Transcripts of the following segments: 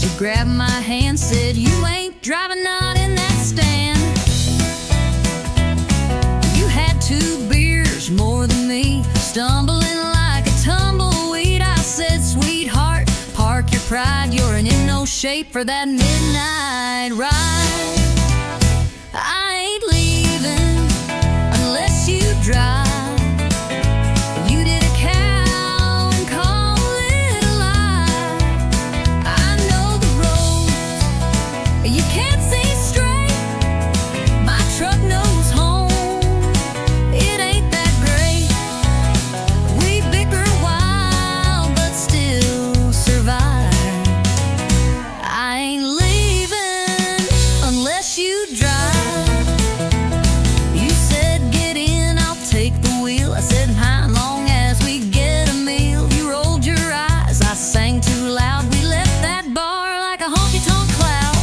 She grabbed my hand, said, "You ain't driving, not in that stand. You had 2 beers more than me, stumbling like a tumbleweed." I said, "Sweetheart, park your pride. You're in no shape for that midnight ride. I ain't leaving unless you drive. You did a cow and call it a lie. I know the roads you can't see straight. My truck knows home. It ain't that great. We bicker wild but still survive. I ain't leaving unless you drive." You said, "Get in, I'll take the wheel." I said, "How long as we get a meal?" You rolled your eyes, I sang too loud. We left that bar like a honky-tonk cloud.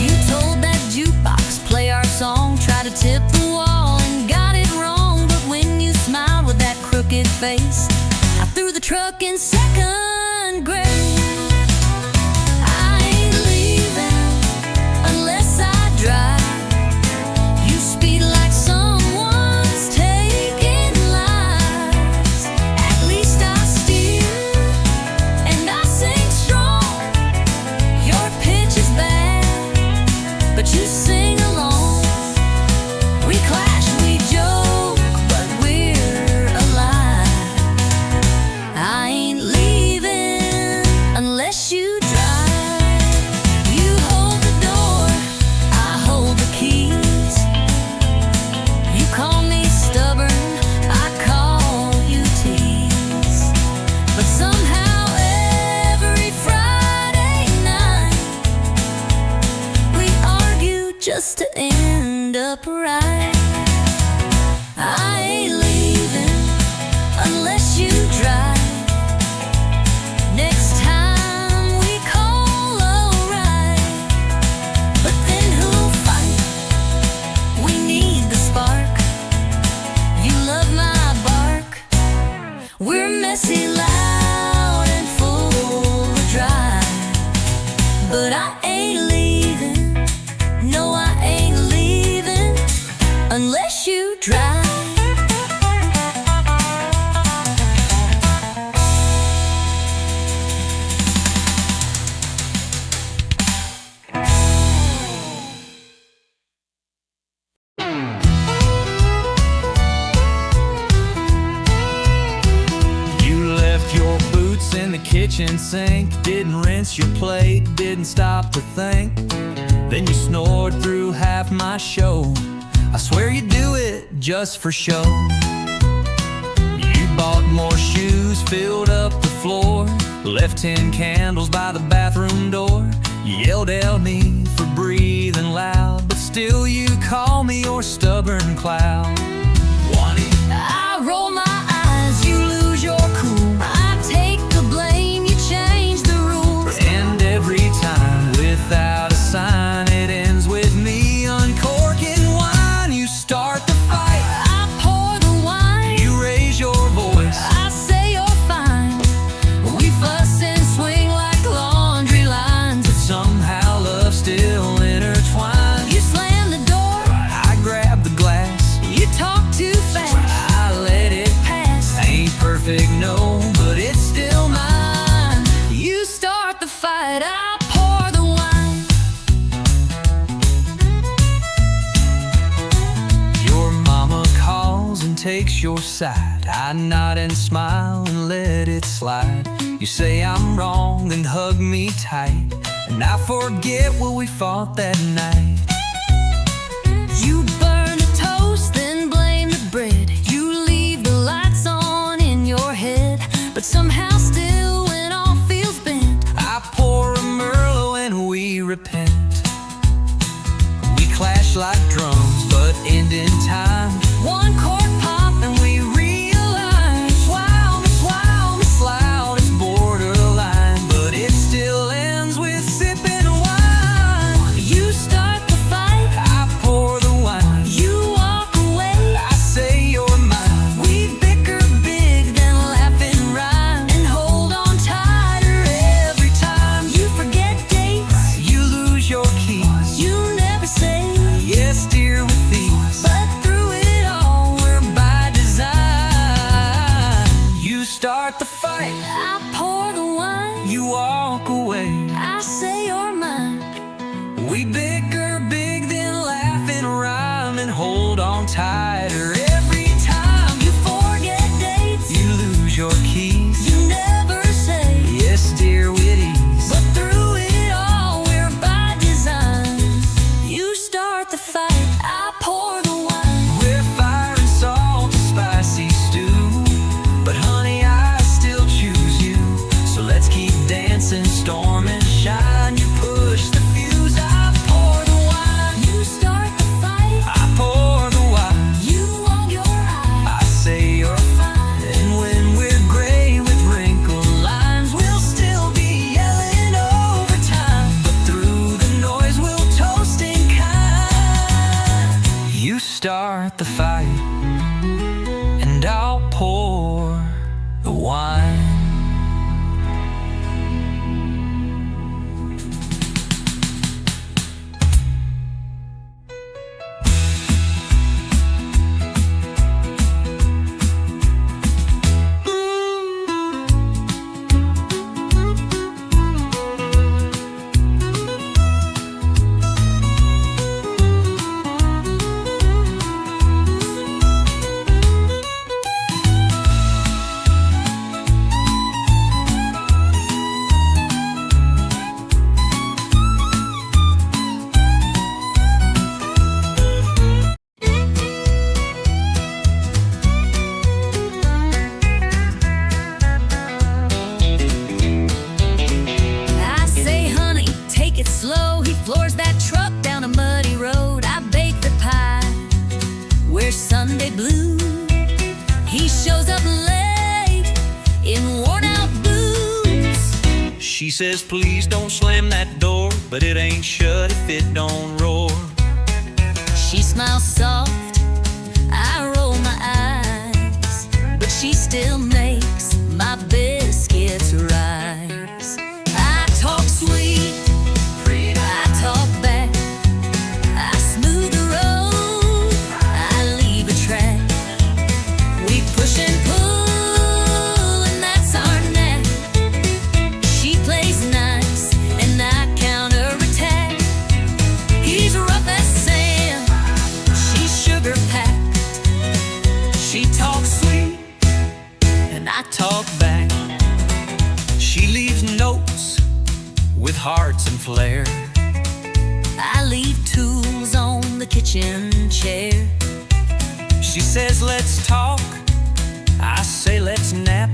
You told that jukebox, "Play our song." Tried to tip the wall and got it wrong. But when you smiled with that crooked face, I threw the truck in second grade. I ain't leaving unless I drive. You speed like someone's taking lives. At least I steer and I sing strong. Your pitch is bad, but you sing along. We clash, we joke, but we're alive. I ain't leaving unless you drive. You hold the door, I hold the keys. You call me stubborn, I call you tease. But somehow every Friday night we argue just to end up right. I ain't leaving unless you drive. Next time we call alright. But then who'll fight? We need the spark. You love my bark. We're messy, loud, and full of drive. But I ain't leaving. No, I ain't leaving unless you drive. You left your boots in the kitchen sink, didn't rinse your plate, didn't stop to think. Then you snored through half my show. I swear you do it just for show. You bought more shoes, filled up the floor, left 10 candles by the bathroom door. You yelled at me for breathing loud, but still you call me your stubborn cloud. I roll my eyes, you lose your cool. I take the blame, you change the rules. And every time without a sign, it ends with me uncorking wine. You start the fight, I pour the wine, you raise your voice. I say you're fine. We fuss and swing like laundry lines. But somehow love still intertwines. You slam the door, I grab the glass, you talk too fast. I let it Pass, ain't perfect, no, but it's still mine. you start the fight, I pour the wine. Your mama calls and takes your side. I nod and smile and let it slide. You say I'm wrong and hug me tight, and I forget what we fought that night. You burn a toast, then blame the bread. You leave the lights on in your head, but somehow still when all feels bent, I pour a Merlot and we repent. We clash like drums, but end in time. one chord pop and we realize, wow, It's loud, it's borderline, but it still ends with sipping wine. you start the fight, I pour the wine, you walk away. I say you're mine. We bicker big, then laugh and rhyme, and hold on tighter We bicker big, then laugh and rhyme and hold on tighter. Every time you forget dates, you lose your keys. You never say Yes, dear witties. but through it all, we're by design. You start the fight, I pour the wine. We're fire and salt, a spicy stew. But honey, I still choose you. So let's keep dancing, storm and shine. You push the fuse, I pour the wine. You start the fight, I pour the wine. you log your eye. I say you're fine. And when we're gray with wrinkled lines, we'll still be yelling overtime. But through the noise, we'll toast in kind. You start the fight, and I'll pour the wine. I say, honey, take it slow. He floors that truck down a muddy road. I bake the pie, wear Sunday blue. He shows up late in worn-out boots. She says, please don't slam that door, but it ain't shut if it don't roar. She smiles soft, I roll my eyes, but she still makes my biscuits rise. I talk sweet, I talk back, I smooth the road, I leave a track. We push and pull, and that's our knack. She plays nice, and I counterattack. He's rough as sand, she's sugar-packed. She talks sweet, And I talk back. She leaves notes with hearts and flair. I leave tools on the kitchen chair. She says, let's talk. I say, let's nap.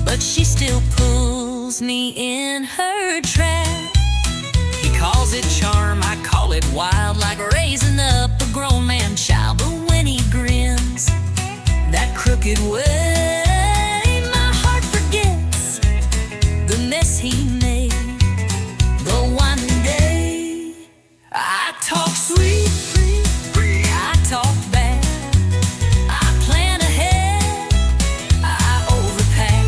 But she still pulls me in her trap. He calls it charm, I call it wild, like Raising up a grown man child. But when he grins that crooked way, my heart forgets the mess he made. But one day I talk sweet, I talk back, I plan ahead, I overpack.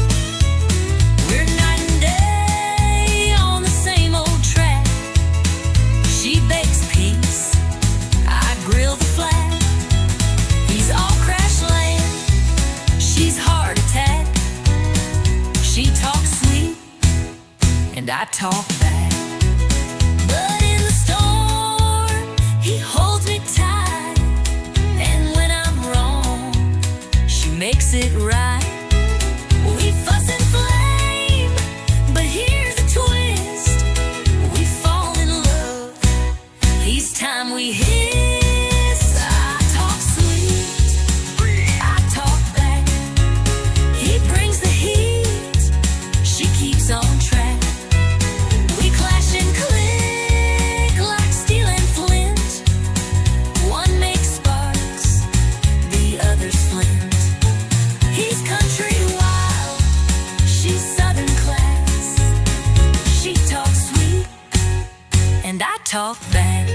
We're night and day on the same old track. She bakes peace, I grill the flat. He's all crash land, she's heart attack. She talks sweet, and I talk back. But in the storm, he holds me tight. And when I'm wrong, she makes it right. We fuss and flame, but here's a twist. We fall in love, each time we hiss. I talk sweet, I talk back. He brings the heat, she keeps on track. We clash and click like steel and flint. One makes sparks, the other's flint. He's country wild, she's southern class. She talks sweet, and I talk back.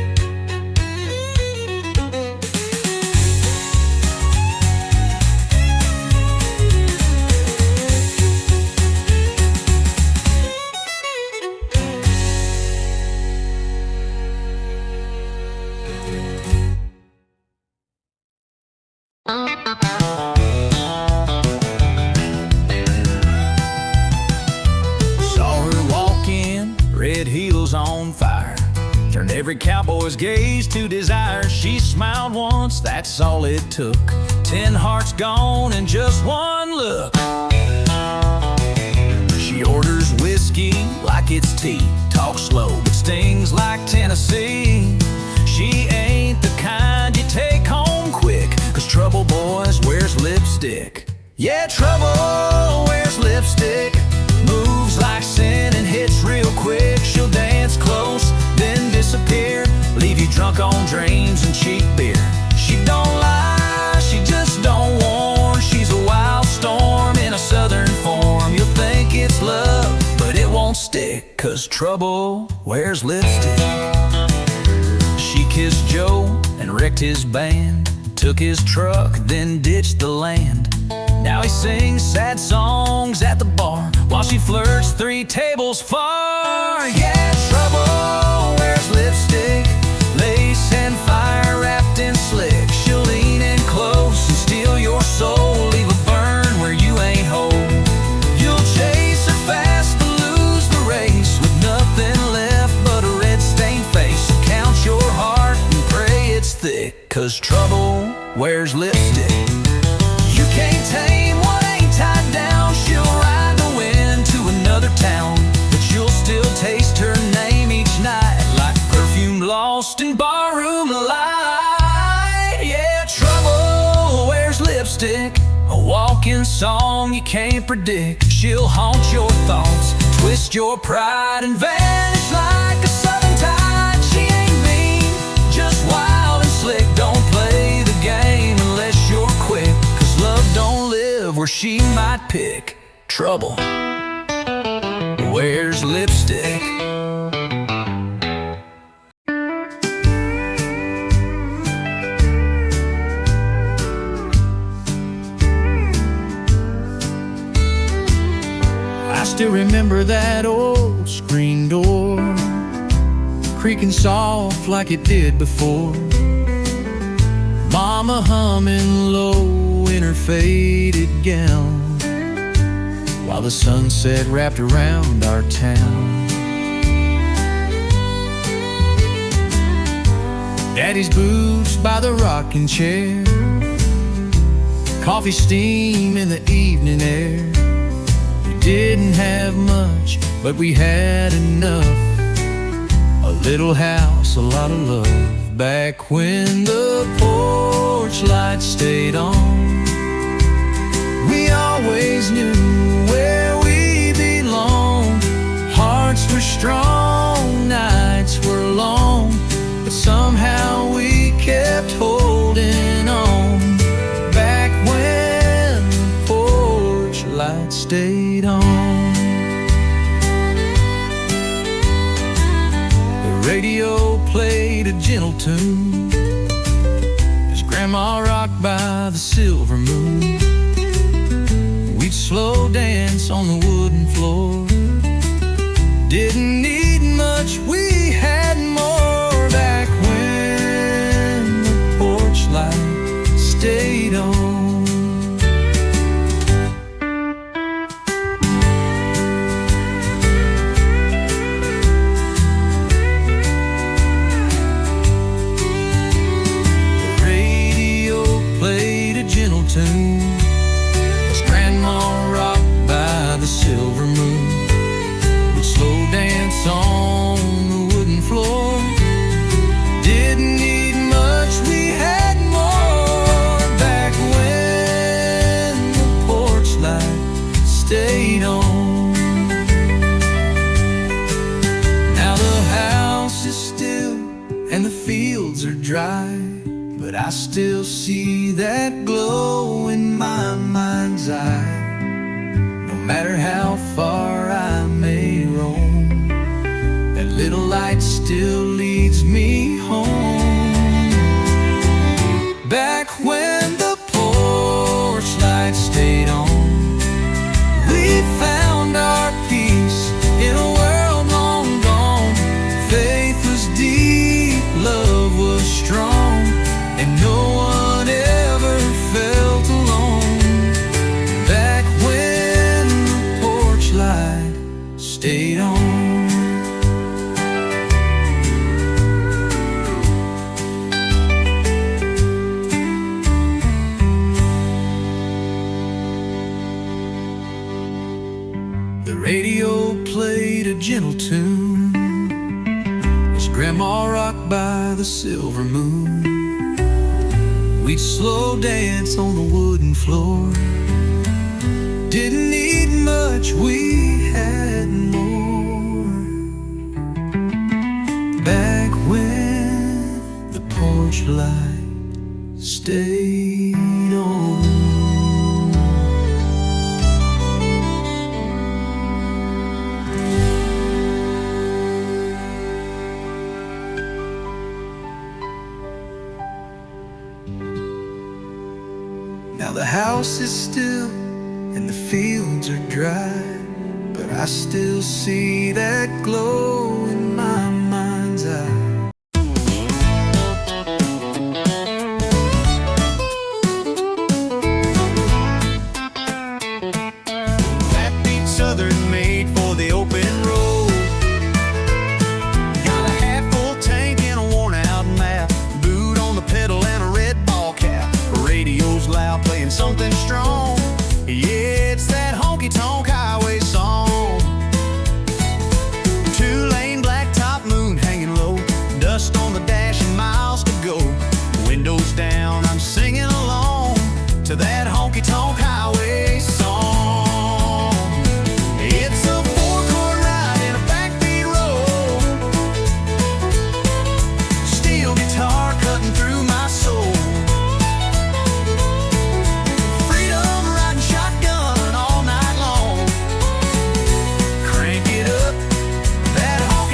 Saw her walk in, red heels on fire. turned every cowboy's gaze to desire. She smiled once, that's all it took. 10 hearts gone in just one look. She orders whiskey like it's tea, talks slow but stings like Tennessee. She ain't the kind you take home quick, 'cause trouble boys wears lipstick. Yeah, trouble wears lipstick, moves like sin and hits real quick. She'll dance close, then disappear, leave you drunk on dreams and cheap beer. She don't lie, she just don't warn. She's a wild storm in a southern form. You'll think it's love, but it won't stick, 'cause trouble wears lipstick. She kissed Joe and wrecked his band, took his truck, then ditched the land. Now he sings sad songs at the bar while she flirts 3 tables far. Yeah, trouble wears lipstick, lace and fire wrapped in slick. She'll lean in close and steal your soul, leave a burn where you ain't whole. You'll chase her fast but lose the race, with nothing left but a red-stained face. So count your heart and pray it's thick, 'cause trouble wears lipstick. You can't tame what ain't tied down. She'll ride the wind to another town, but you'll still taste her name each night, like perfume lost in barroom light. Yeah, trouble wears lipstick, a walking song you can't predict. She'll haunt your thoughts, twist your pride, and vanish like a southern tide. She ain't mean, just wild and slick. Don't play the game unless you're quick, 'cause love don't live where she might pick. Trouble wears lipstick. I still remember that old screen door creaking soft like it did before. Mama humming low in her faded gown, while the sunset wrapped around our town. Daddy's boots by the rocking chair, coffee steam in the evening air. We didn't have much, but we had enough. A little house, a lot of love. Back when the porch light stayed on, we always knew where we belonged. Hearts were strong, nights were long, but somehow we kept holding on. Back when the porch light stayed on. The radio played a gentle tune as Grandma rocked by the silver moon. We'd slow dance on the wooden floor. Didn't need much, we had more. Back when the porch light stayed on. As Grandma rocked by the silver moon, we'd slow dance on the wooden floor. Didn't need much, we had more. Back when the porch light stayed on. Now the house is still and the fields are dry, but I still see that glow in my mind's eye. No matter how far I may roam, that little light still leads me home. Back when the porch light stayed on, we found our peace in a world long gone. Faith was deep, love was strong, and no one ever felt alone. Back when the porch light stayed on. Grandma rocked by the silver moon. We'd slow dance on the wooden floor. Didn't need much, we had more. Back when the porch light stayed on. Now the house is still and the fields are dry, but I still see that glow in my mind's eye. Backbeat Southern made for the open road. Got a half-full tank and a worn-out map, boot on the pedal and a red ball cap. Radio's loud, playing something strong. Yeah, it's that honky-tonk highway song. Two-lane blacktop, moon hanging low, dust on the dash and miles to go. Windows down, I'm singing along to that honky-tonk highway song. It's a four-chord ride in a backbeat road. Steel guitar cutting through my soul.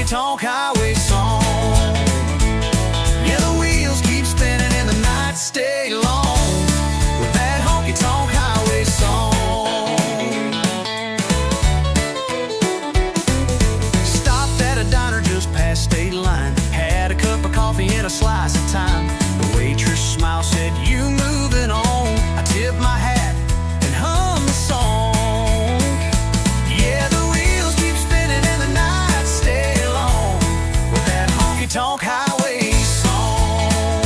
Honky-tonk highway song. Yeah, the wheels keep spinning and the nights stay long with that honky-tonk highway song. Stopped at a diner just past state line, had a cup of coffee and a slice of thyme. The waitress smiled, said, "You moving on?" I tipped my hat and hummed the song. Yeah, the wheels keep spinning and the nights stay honky-tonk highway song.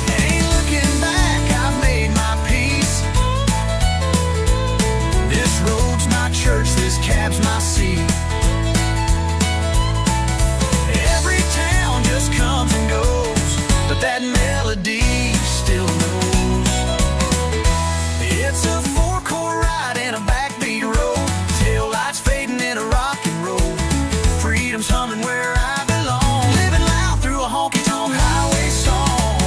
Ain't looking back, I've made my peace. This road's my church, this cab's my seat. Every town just comes and goes, but that melody still knows. It's a four-chord ride in a backbeat road, tail lights fading in a rock and roll. Freedom's humming where I honky-tonk highway song.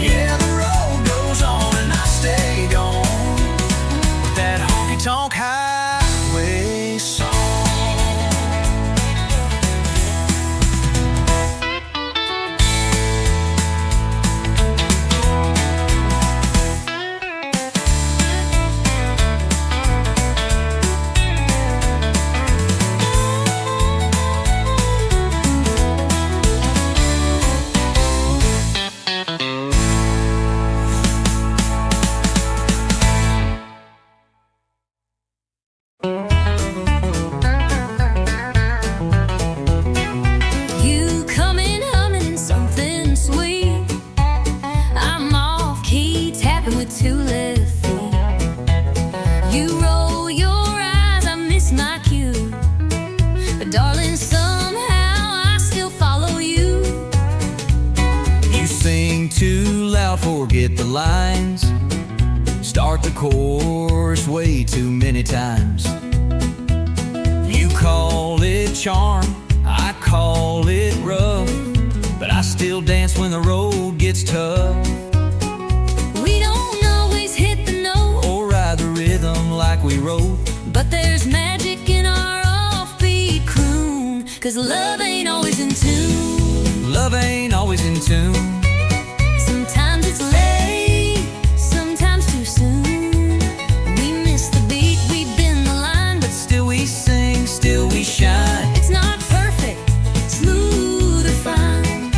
Yeah, the road goes on and I stay gone with that honky-tonk highway song. Two left feet. You roll your eyes, I miss my cue. But darling, somehow I still follow you. You sing too loud, forget the lines. Start the chorus way too many times. You call it charm, I call it rough, but I still dance when the road gets tough. Like we wrote, but there's magic in our offbeat croon, 'cause love ain't always in tune. Love ain't always in tune. Sometimes it's late, sometimes too soon. We miss the beat, we bend the line, but still we sing, still we shine. It's not perfect, smooth or fine,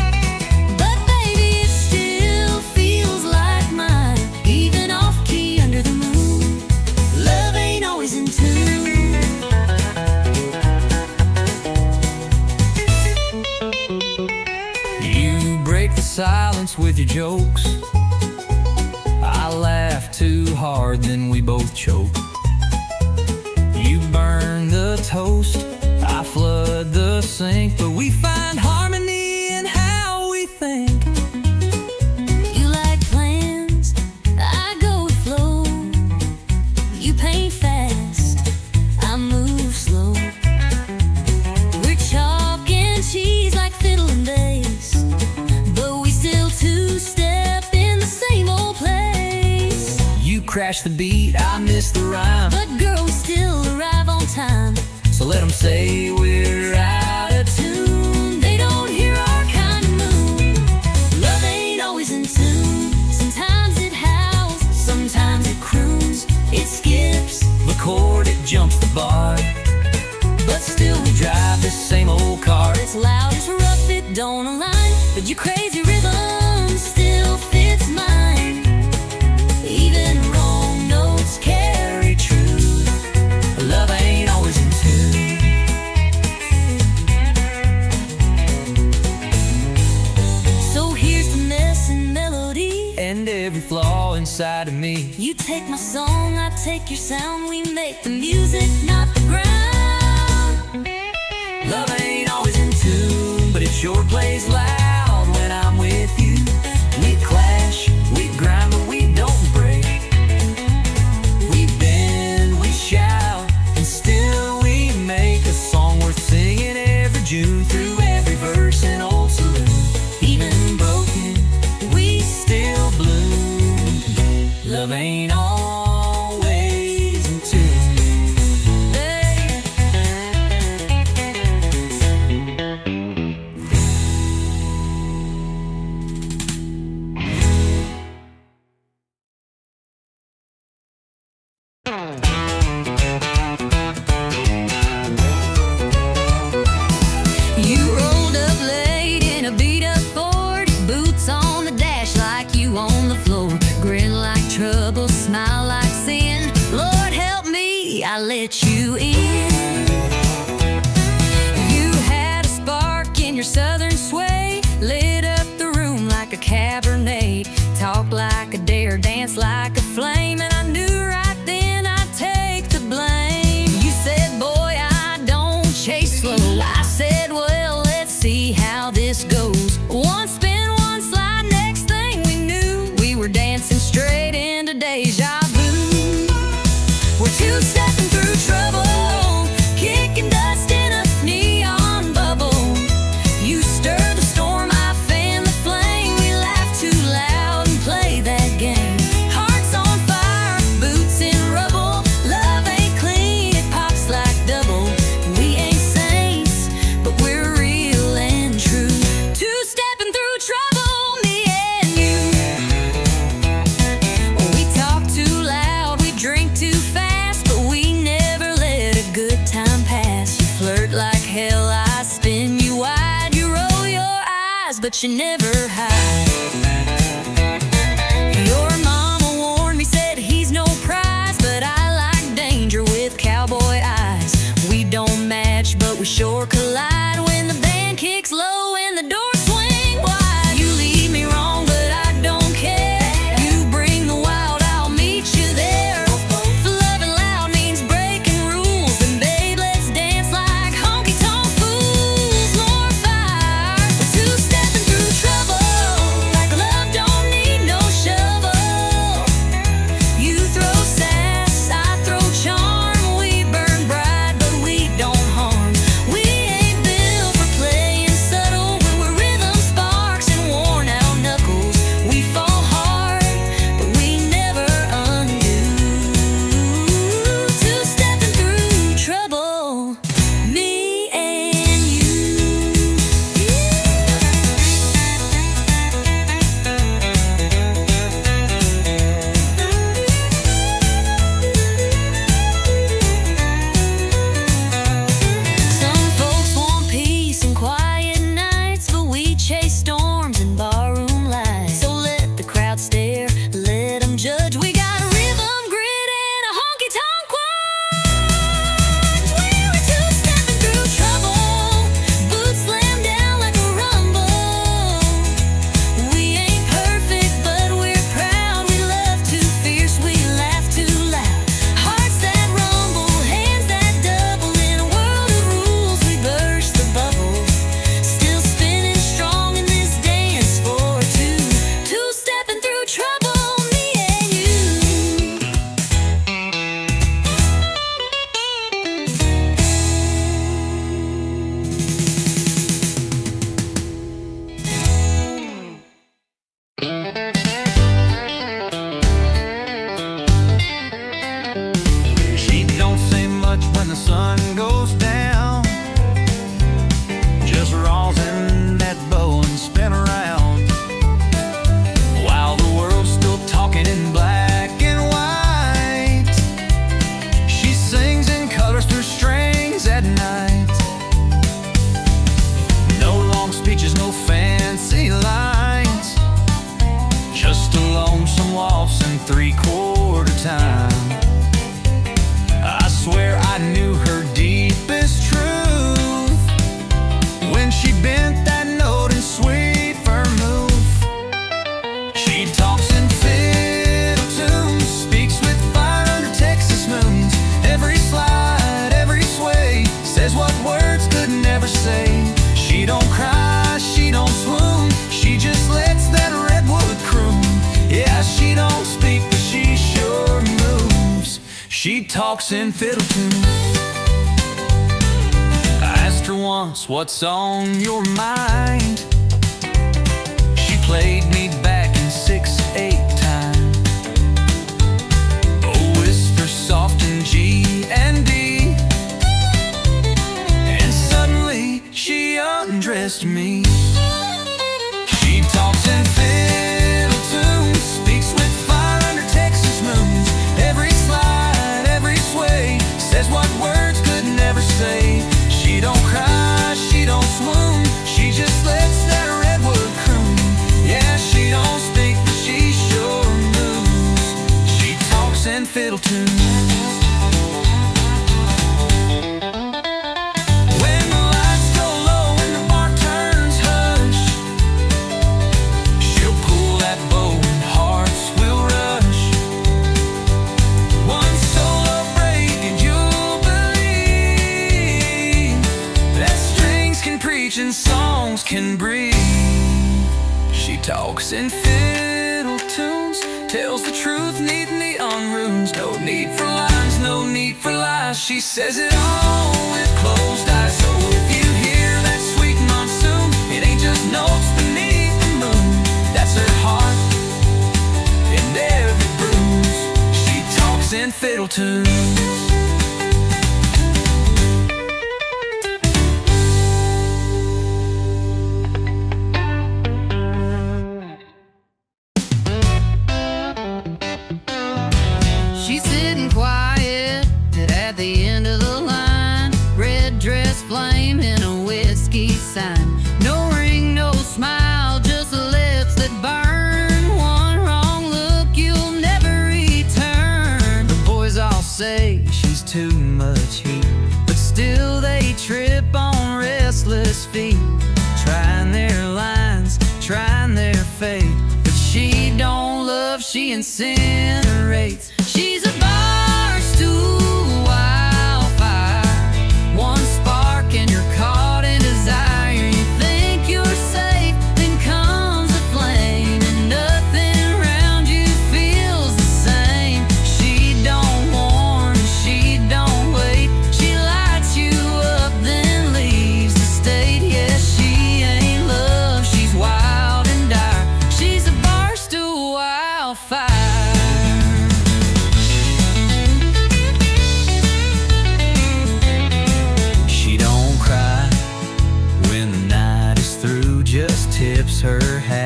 but baby, it still feels like mine, even off key under the moon. Always in tune. You break the silence with your jokes. I laugh too hard, then we both choke. You burn the toast, I flood the a sync, but we find harmony in how we think. You like plans, I go with flow. You paint fast, I move slow. We're chalk and cheese like fiddle and bass, but we still two-step in the same old place. You crash the beat, I miss the rhyme, But girl, we still arrive on time. so let them say we're out of tune. They don't hear our kind of mood. Love ain't always in tune. Sometimes it howls, sometimes it croons. It skips, The chord, it jumps the bar, but still we drive this same old car. It's loud, it's rough, it don't align, but your crazy rhythm still fits mine. Even wrong notes carry truth. Love ain't always in tune. So here's the mess and melody. And every flaw inside of me. You take my song, I take your sound. We make the music, not the ground. Love ain't always in tune, but it sure plays loud when I'm with you. We clash, we grind, but we don't break. We bend, we shout, and still we make a song worth singing every June. Through every verse and old saloon, even broken, we still bloom. Love ain't always in tune. Hey. You rolled up late in a beat-up Ford, boots on the dash like you on the floor, grin like trouble, smile like sin. Lord help me, I let you in. You had a spark in your southern sway, lit up the room like a Cabernet, talk like a dare, dance like a flame, and I knew right then I'd take the blame. You said, boy, I don't chase slow. I said, well, let's see how this goes. One spin, one slide, next thing we knew, we were dancing straight into deja vu. We're two-stepping through trouble, kicking dust in a neon bubble. You stir the storm, I fan the flame. We laugh too loud and play that game. Hearts on fire, boots in rubble. Love ain't clean, it pops like double. We ain't saints, but we're real and true. Two-stepping through trouble, me and you. We talk too loud, we drink too fast, but we never let a good time pass. You flirt like hell, I spin you wide. You roll your eyes, but you never hide. Your mama warned me, said he's no prize, but I like danger with cowboy eyes. We don't match, but we sure collide when the band kicks low and the doors swing wide. You lead me wrong, but I don't care. You bring the wild, I'll meet you there. Loving loud means breaking rules, and babe, let's dance like honky-tonk fools. More fire, two-stepping through trouble, like love don't need no shovel. You throw sass, I throw charm. We burn bright, but we don't harm. We talks in fiddle tune. I asked her once, what's on your mind? She played me back in 6/8 time. A whisper soft in G and D, and suddenly she undressed me. She talks in fiddle tunes, speaks with fire under Texas moons. Every slide, every sway, says what words could never say. She don't cry, she don't swoon, she just lets that redwood croon. Yeah, she don't speak, but she sure moves. She talks in fiddle tunes. When the lights go low and the bar turns hush, she'll pull that bow and hearts will rush. One solo break and you'll believe that strings can preach and songs can breathe. She talks in fiddle tunes, tells the truth, neat neon runes. No need for lines, no need for lies. She says it all with closed eyes. So if you hear that sweet monsoon, it ain't just notes beneath the moon. That's her heart in every bruise. She talks in fiddle tunes. She's sitting quiet at the end of the line, red dress flame in a whiskey sign. No ring, no smile, just lips that burn. One wrong look, you'll never return. The boys all say she's too much heat, but still they trip on restless feet, trying their lines, trying their fate. But she don't love, she incinerates. She's a bar stool wildfire, one spark and you're caught in desire. You think you're safe, then comes a flame, and nothing around you feels the same. She don't warn, she don't wait, she lights you up then leaves the state. Yeah, she ain't love, she's wild and dire. She's a bar stool wildfire. Tips her hat.